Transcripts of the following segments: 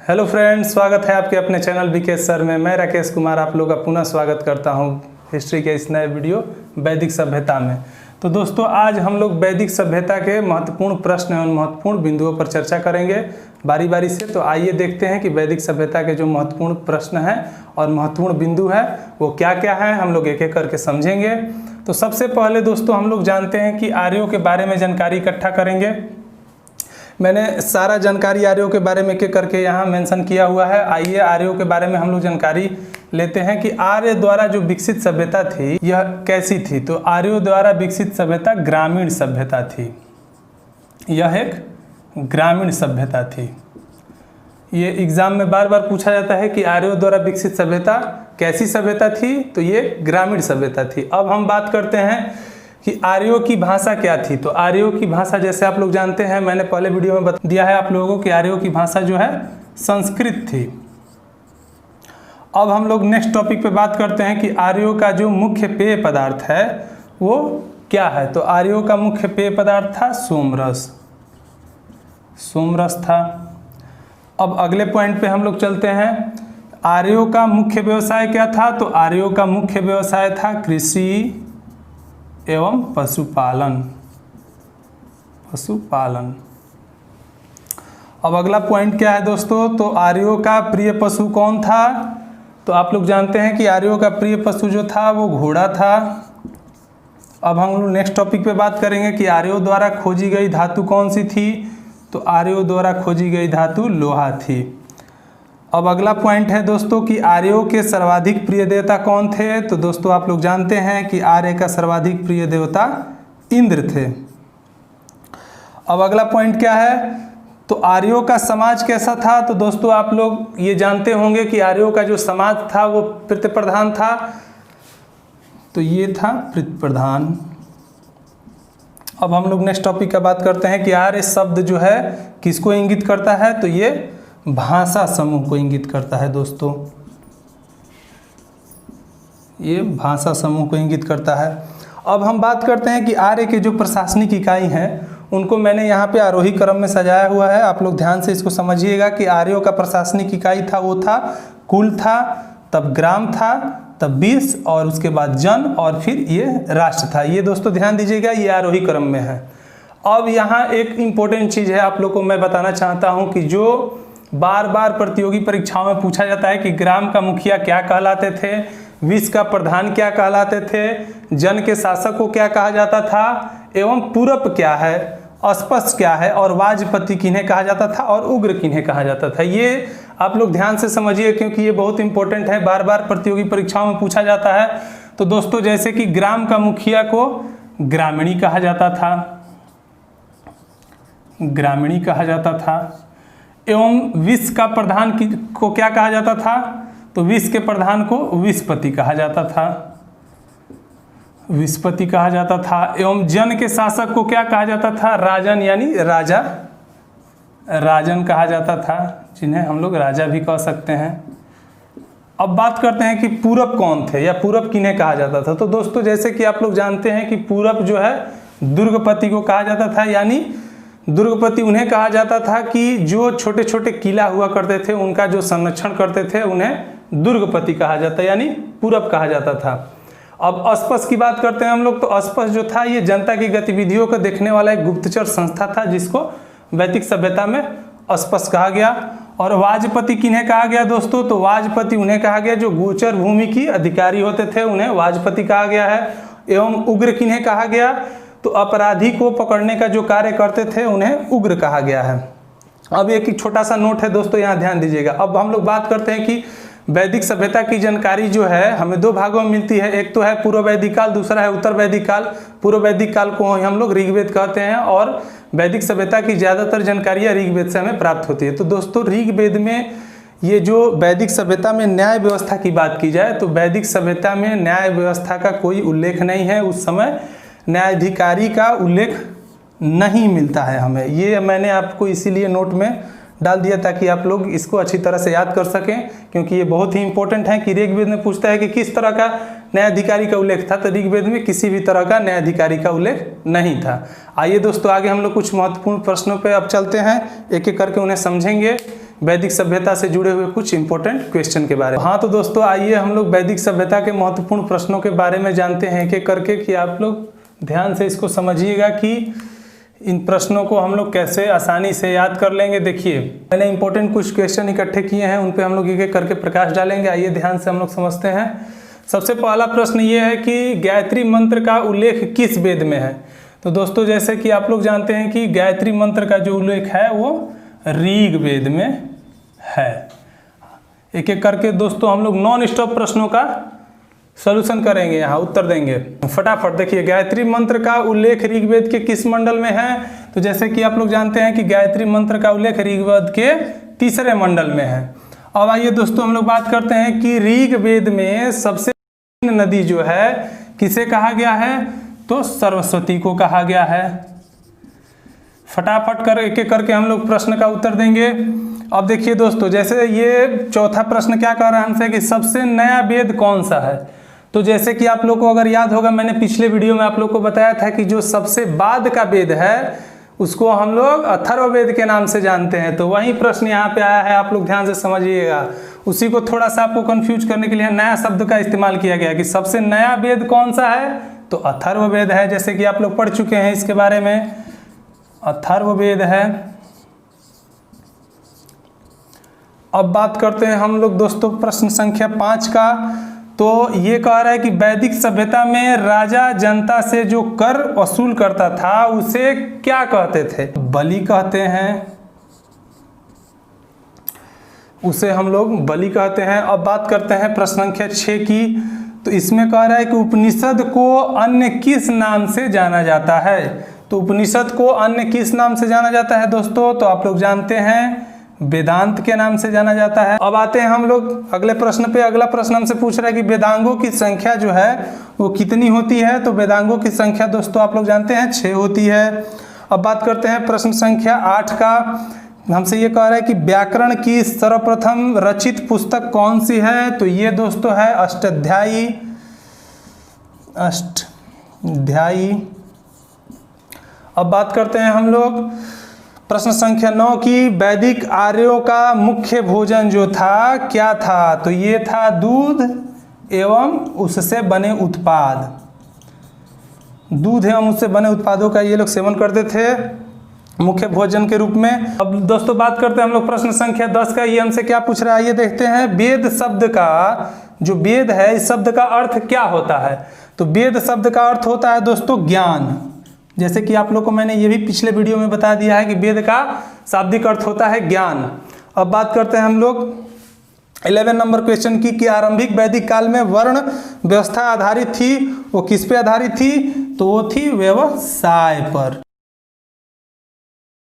Hello friends, स्वागत है आपके अपने चैनल विकेश सर में। मैं राकेश कुमार आप लोग का पुनः स्वागत करता हूं हिस्ट्री के इस नए वीडियो वैदिक सभ्यता में। तो दोस्तों, आज हम लोग वैदिक सभ्यता के महत्वपूर्ण प्रश्न एवं महत्वपूर्ण बिंदुओं पर चर्चा करेंगे बारी बारी से। तो आइए देखते हैं कि वैदिक सभ्यता के जो महत्वपूर्ण प्रश्न हैं और महत्वपूर्ण बिंदु हैं वो क्या क्या हैं, हम लोग एक एक करके समझेंगे। तो सबसे पहले दोस्तों, हम लोग जानते हैं कि आर्यों के बारे में जानकारी इकट्ठा करेंगे। मैंने सारा जानकारी आर्यों के बारे में एक एक करके यहाँ मेंशन किया हुआ है। आइए आर्यों के बारे में हम लोग जानकारी लेते हैं कि आर्य द्वारा जो विकसित सभ्यता थी यह कैसी थी। तो आर्यों द्वारा विकसित सभ्यता ग्रामीण सभ्यता थी। यह एक ग्रामीण सभ्यता थी। ये एग्जाम में बार बार पूछा जाता है कि आर्यों द्वारा विकसित सभ्यता कैसी सभ्यता थी। तो ये ग्रामीण सभ्यता थी। अब हम बात करते हैं कि आर्यों की भाषा क्या थी। तो आर्यों की भाषा, जैसे आप लोग जानते हैं, मैंने पहले वीडियो में बता दिया है आप लोगों को कि आर्यों की भाषा जो है संस्कृत थी। अब हम लोग नेक्स्ट टॉपिक पे बात करते हैं कि आर्यों का जो मुख्य पेय पदार्थ है वो क्या है। तो आर्यों का मुख्य पेय पदार्थ था सोमरस। सोमरस था। अब अगले पॉइंट पे हम लोग चलते हैं। आर्यों का मुख्य व्यवसाय क्या था। तो आर्यों का मुख्य व्यवसाय था कृषि एवं पशुपालन। पशुपालन। अब अगला पॉइंट क्या है दोस्तों। तो आर्यों का प्रिय पशु कौन था। तो आप लोग जानते हैं कि आर्यों का प्रिय पशु जो था वो घोड़ा था। अब हम लोग नेक्स्ट टॉपिक पे बात करेंगे कि आर्यों द्वारा खोजी गई धातु कौन सी थी। तो आर्यों द्वारा खोजी गई धातु लोहा थी। अब अगला पॉइंट है दोस्तों कि आर्यों के सर्वाधिक प्रिय देवता कौन थे। तो दोस्तों, आप लोग जानते हैं कि आर्य का सर्वाधिक प्रिय देवता इंद्र थे। अब अगला पॉइंट क्या है। तो आर्यों का समाज कैसा था। तो दोस्तों, आप लोग ये जानते होंगे कि आर्यों का जो समाज था वो पितृ प्रधान था। तो ये था पितृ प्रधान। अब हम लोग नेक्स्ट टॉपिक का बात करते हैं कि आर्य शब्द जो है किसको इंगित करता है। तो ये भाषा समूह को इंगित करता है दोस्तों। ये भाषा समूह को इंगित करता है। अब हम बात करते हैं कि आर्य के जो प्रशासनिक इकाई हैं उनको मैंने यहाँ पे आरोही क्रम में सजाया हुआ है। आप लोग ध्यान से इसको समझिएगा कि आर्यों का प्रशासनिक इकाई था वो था कुल था, तब ग्राम था, तब वंश और उसके बाद जन और फिर ये राष्ट्र था। ये दोस्तों ध्यान दीजिएगा, ये आरोही क्रम में है। अब यहाँ एक इम्पोर्टेंट चीज़ है आप लोग को मैं बताना चाहता हूँ कि जो बार बार प्रतियोगी परीक्षाओं में पूछा जाता है कि ग्राम का मुखिया क्या कहलाते थे, वंश का प्रधान क्या कहलाते थे, जन के शासक को क्या कहा जाता था, एवं पूरप क्या है, अस्पष्ट क्या है और वाजपति किन्हें कहा जाता था और उग्र किन्हें कहा जाता था। ये आप लोग ध्यान से समझिए क्योंकि ये बहुत इंपॉर्टेंट है, बार बार प्रतियोगी परीक्षाओं में पूछा जाता है। तो दोस्तों, जैसे कि ग्राम का मुखिया को ग्रामीणी कहा जाता था, ग्रामीणी कहा जाता था, एवं वंश का प्रधान को क्या कहा जाता था। तो वंश के प्रधान को वंशपति कहा जाता था, वंशपति कहा जाता था। एवं जन के शासक को क्या कहा जाता था। राजन यानी राजा, राजन कहा जाता था, जिन्हें हम लोग राजा भी कह सकते हैं। अब बात करते हैं कि पूरब कौन थे या पूरब किन्हें कहा जाता था। तो दोस्तों, जैसे कि आप लोग जानते हैं कि पूरब जो है दुर्गपति को कहा जाता था, यानी दुर्गपति उन्हें कहा जाता था कि जो छोटे छोटे किला हुआ करते थे उनका जो संरक्षण करते थे उन्हें दुर्गपति कहा जाता, यानी पूरब कहा जाता था। अब अस्पष्ट की बात करते हैं हम लोग। तो अस्पष्ट जो था ये जनता की गतिविधियों को देखने वाला एक गुप्तचर संस्था था जिसको वैदिक सभ्यता में अस्पष्ट कहा गया। और वाजपति किन्हें कहा गया दोस्तों। तो वाजपति उन्हें कहा गया जो गोचर भूमि की अधिकारी होते थे, उन्हें वाजपति कहा गया है। एवं उग्र किन्हें कहा गया। तो अपराधी को पकड़ने का जो कार्य करते थे उन्हें उग्र कहा गया है। अब एक छोटा सा नोट है दोस्तों, यहाँ ध्यान दीजिएगा। अब हम लोग बात करते हैं कि वैदिक सभ्यता की जानकारी जो है हमें दो भागों में मिलती है। एक तो है पूर्व वैदिक काल, दूसरा है उत्तर वैदिक काल। पूर्व वैदिक काल को हम लोग ऋग्वेद कहते हैं और वैदिक सभ्यता की ज़्यादातर जानकारियाँ ऋग्वेद से हमें प्राप्त होती है। तो दोस्तों, ऋग्वेद में ये जो वैदिक सभ्यता में न्याय व्यवस्था की बात की जाए तो वैदिक सभ्यता में न्याय व्यवस्था का कोई उल्लेख नहीं है। उस समय न्यायाधिकारी का उल्लेख नहीं मिलता है हमें। ये मैंने आपको इसीलिए नोट में डाल दिया ताकि आप लोग इसको अच्छी तरह से याद कर सकें, क्योंकि ये बहुत ही इंपॉर्टेंट है कि ऋग्वेद में पूछता है कि किस तरह का न्यायाधिकारी का उल्लेख था। तो ऋग्वेद में किसी भी तरह का न्यायाधिकारी का उल्लेख नहीं था। आइए दोस्तों, आगे हम लोग कुछ महत्वपूर्ण प्रश्नों पे अब चलते हैं, एक एक करके उन्हें समझेंगे वैदिक सभ्यता से जुड़े हुए कुछ इंपॉर्टेंट क्वेश्चन के बारे में। हाँ तो दोस्तों आइए हम लोग वैदिक सभ्यता के महत्वपूर्ण प्रश्नों के बारे में जानते हैं एक एक करके, कि आप लोग ध्यान से इसको समझिएगा कि इन प्रश्नों को हम लोग कैसे आसानी से याद कर लेंगे। देखिए मैंने इंपॉर्टेंट कुछ क्वेश्चन इकट्ठे किए हैं, उन पे हम लोग एक एक करके प्रकाश डालेंगे। आइए ध्यान से हम लोग समझते हैं। सबसे पहला प्रश्न ये है कि गायत्री मंत्र का उल्लेख किस वेद में है। तो दोस्तों जैसे कि आप लोग जानते हैं कि गायत्री मंत्र का जो उल्लेख है वो ऋग वेद में है। एक एक करके दोस्तों हम लोग नॉन स्टॉप प्रश्नों का सॉल्यूशन करेंगे, यहाँ उत्तर देंगे फटाफट। देखिए गायत्री मंत्र का उल्लेख ऋग्वेद के किस मंडल में है। तो जैसे कि आप लोग जानते हैं कि गायत्री मंत्र का उल्लेख ऋग्वेद के 3रे मंडल में है। अब आइए दोस्तों हम लोग बात करते हैं कि ऋग्वेद में सबसे नदी जो है किसे कहा गया है, तो सरस्वती को कहा गया है। फटाफट कर एक एक करके हम लोग प्रश्न का उत्तर देंगे। अब देखिए दोस्तों जैसे ये चौथा प्रश्न क्या कह रहा है हमसे कि सबसे नया वेद कौन सा है। तो जैसे कि आप लोग को अगर याद होगा, मैंने पिछले वीडियो में आप लोग को बताया था कि जो सबसे बाद का वेद है उसको हम लोग अथर्ववेद के नाम से जानते हैं। तो वही प्रश्न यहाँ पे आया है, आप लोग ध्यान से समझिएगा। उसी को थोड़ा सा आपको कंफ्यूज करने के लिए नया शब्द का इस्तेमाल किया गया कि सबसे नया वेद कौन सा है, तो अथर्ववेद है। जैसे कि आप लोग पढ़ चुके हैं इसके बारे में, अथर्ववेद है। अब बात करते हैं हम लोग दोस्तों प्रश्न संख्या 5 का। तो ये कह रहा है कि वैदिक सभ्यता में राजा जनता से जो कर वसूल करता था उसे क्या कहते थे। बलि कहते हैं, उसे हम लोग बलि कहते हैं। अब बात करते हैं प्रश्न संख्या 6 की। तो इसमें कह रहा है कि उपनिषद को अन्य किस नाम से जाना जाता है। तो उपनिषद को अन्य किस नाम से जाना जाता है दोस्तों, तो आप लोग जानते हैं वेदांत के नाम से जाना जाता है। अब आते हैं हम लोग अगले प्रश्न पे। अगला प्रश्न हमसे पूछ रहा है कि वेदांगों की संख्या जो है वो कितनी होती है। तो वेदांगों की संख्या दोस्तों आप लोग जानते हैं 6 होती है। अब बात करते हैं प्रश्न संख्या 8 का। हमसे ये कह रहा है कि व्याकरण की सर्वप्रथम रचित पुस्तक कौन सी है। तो ये दोस्तों है अष्टाध्यायी। अब बात करते हैं हम लोग प्रश्न संख्या 9 की। वैदिक आर्यों का मुख्य भोजन जो था क्या था। तो ये था दूध एवं उससे बने उत्पाद। दूध एवं उससे बने उत्पादों का ये लोग सेवन करते थे मुख्य भोजन के रूप में। अब दोस्तों बात करते हैं हम लोग प्रश्न संख्या 10 का। ये हमसे क्या पूछ रहा है ये देखते हैं। वेद शब्द का जो वेद है इस शब्द का अर्थ क्या होता है। तो वेद शब्द का अर्थ होता है दोस्तों ज्ञान। जैसे कि आप लोग को मैंने ये भी पिछले वीडियो में बता दिया है कि वेद का शाब्दिक अर्थ होता है ज्ञान। अब बात करते हैं हम लोग 11 नंबर क्वेश्चन की कि आरंभिक वैदिक काल में वर्ण व्यवस्था आधारित थी, वो किस पे आधारित थी, तो वो थी व्यवसाय पर।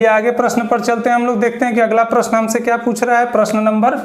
ये आगे प्रश्न पर चलते हैं हम लोग, देखते हैं कि अगला प्रश्न हमसे क्या पूछ रहा है। प्रश्न नंबर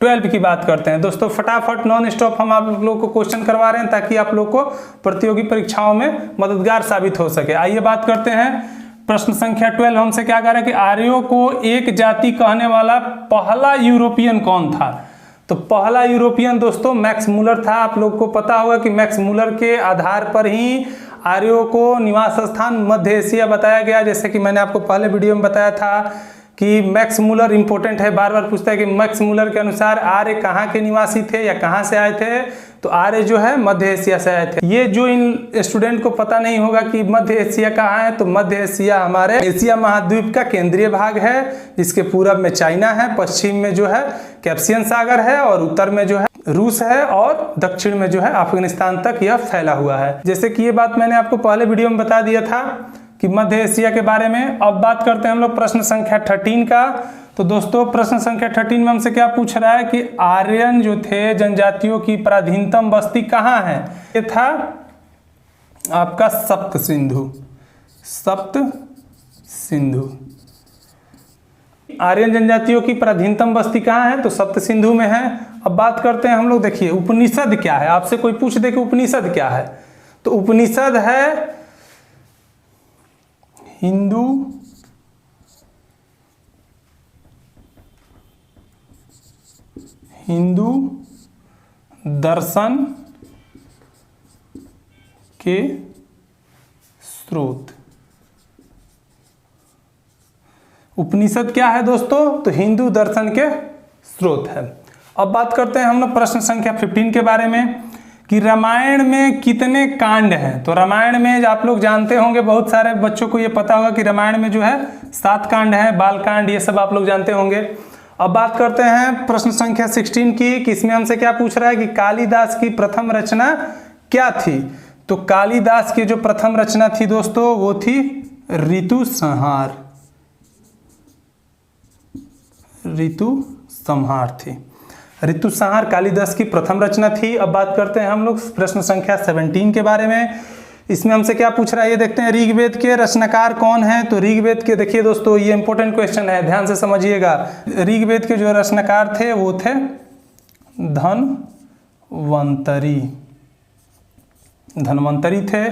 12 की बात करते हैं दोस्तों। फटाफट नॉन स्टॉप हम आप लोग को क्वेश्चन करवा रहे हैं ताकि आप लोग को प्रतियोगी परीक्षाओं में मददगार साबित हो सके। आइए बात करते हैं प्रश्न संख्या 12 हमसे क्या कह रहा है कि आर्यों को एक जाति कहने वाला पहला यूरोपियन कौन था। तो पहला यूरोपियन दोस्तों मैक्स मूलर था। आप लोग को पता होगा कि मैक्स मूलर के आधार पर ही आर्यों को निवास स्थान मध्य एशिया बताया गया। जैसे कि मैंने आपको पहले वीडियो में बताया था कि मैक्स मूलर इंपॉर्टेंट है, बार बार पूछता है कि मैक्स मूलर के अनुसार आर्य कहाँ के निवासी थे या कहाँ से आए थे। तो आर्य जो है मध्य एशिया से आए थे। ये जो इन स्टूडेंट को पता नहीं होगा कि मध्य एशिया कहाँ है, तो मध्य एशिया हमारे एशिया महाद्वीप का केंद्रीय भाग है, जिसके पूरब में चाइना है, पश्चिम में जो है कैस्पियन सागर है और उत्तर में जो है रूस है और दक्षिण में जो है अफगानिस्तान तक यह फैला हुआ है। जैसे कि ये बात मैंने आपको पहले वीडियो में बता दिया था कि मध्य एशिया के बारे में। अब बात करते हैं हम लोग प्रश्न संख्या 13 का। तो दोस्तों प्रश्न संख्या 13 में हमसे क्या पूछ रहा है कि आर्यन जो थे जनजातियों की प्राचीनतम बस्ती कहाँ है। ये था आपका सप्त सिंधु। आर्यन जनजातियों की प्राचीनतम बस्ती कहाँ है, तो सप्त सिंधु में है। अब बात करते हैं हम लोग, देखिए उपनिषद क्या है। आपसे कोई पूछ दे कि उपनिषद क्या है, तो उपनिषद है हिंदू दर्शन के स्रोत। उपनिषद क्या है दोस्तों? तो हिंदू दर्शन के स्रोत है। अब बात करते हैं हम लोग प्रश्न संख्या 15 के बारे में कि रामायण में कितने कांड हैं। तो रामायण में आप लोग जानते होंगे, बहुत सारे बच्चों को ये पता होगा कि रामायण में जो है 7 कांड हैं, बाल कांड, ये सब आप लोग जानते होंगे। अब बात करते हैं प्रश्न संख्या 16 की कि इसमें हमसे क्या पूछ रहा है कि कालिदास की प्रथम रचना क्या थी। तो कालिदास की जो प्रथम रचना थी दोस्तों वो थी ऋतु संहार। ऋतु संहार थी। ऋतु संहार कालिदास की प्रथम रचना थी। अब बात करते हैं हम लोग प्रश्न संख्या 17 के बारे में। इसमें हमसे क्या पूछ रहा है ये देखते हैं, ऋग्वेद के रचनाकार कौन है। तो ऋग्वेद के देखिए दोस्तों ये इंपॉर्टेंट क्वेश्चन है, ध्यान से समझिएगा। ऋग्वेद के जो रचनाकार थे वो थे धन्वंतरी थे।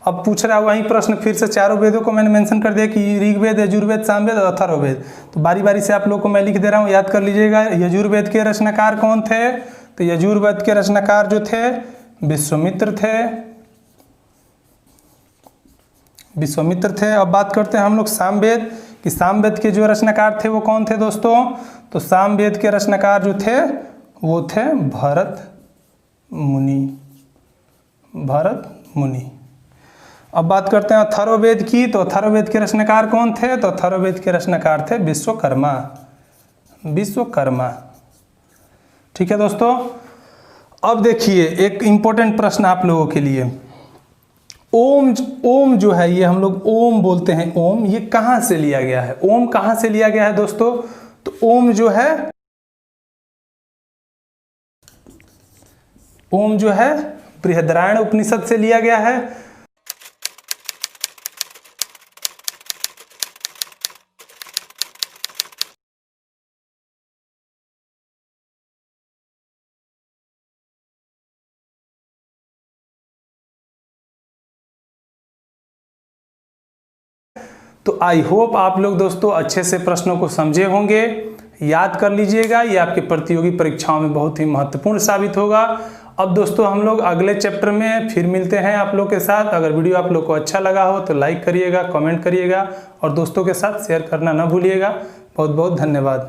अब पूछ रहा है वही प्रश्न फिर से, चारों वेदों को मैंने मेंशन कर दिया कि ऋग्वेद, यजुर्वेद, सामवेद और अथर्ववेद। तो बारी बारी से आप लोगों को मैं लिख दे रहा हूँ, याद कर लीजिएगा। यजुर्वेद के रचनाकार कौन थे? तो यजुर्वेद के रचनाकार जो थे विश्वामित्र थे। अब बात करते हैं हम लोग सामवेद कि सामवेद के जो रचनाकार थे वो कौन थे दोस्तों? तो सामवेद के रचनाकार जो थे वो थे भरत मुनि। अब बात करते हैं अथर्ववेद की। तो अथर्ववेद के रचनाकार कौन थे? तो अथर्ववेद के रचनाकार थे विश्वकर्मा। ठीक है दोस्तों। अब देखिए एक इंपॉर्टेंट प्रश्न आप लोगों के लिए, ओम जो है, ये हम लोग ओम बोलते हैं, ओम ये कहां से लिया गया है? ओम कहां से लिया गया है दोस्तों? तो ओम जो है बृहदारण्यक उपनिषद से लिया गया है। तो आई होप आप लोग दोस्तों अच्छे से प्रश्नों को समझे होंगे, याद कर लीजिएगा, ये आपके प्रतियोगी परीक्षाओं में बहुत ही महत्वपूर्ण साबित होगा। अब दोस्तों हम लोग अगले चैप्टर में फिर मिलते हैं आप लोग के साथ। अगर वीडियो आप लोग को अच्छा लगा हो तो लाइक करिएगा, कमेंट करिएगा और दोस्तों के साथ शेयर करना ना भूलिएगा। बहुत बहुत धन्यवाद।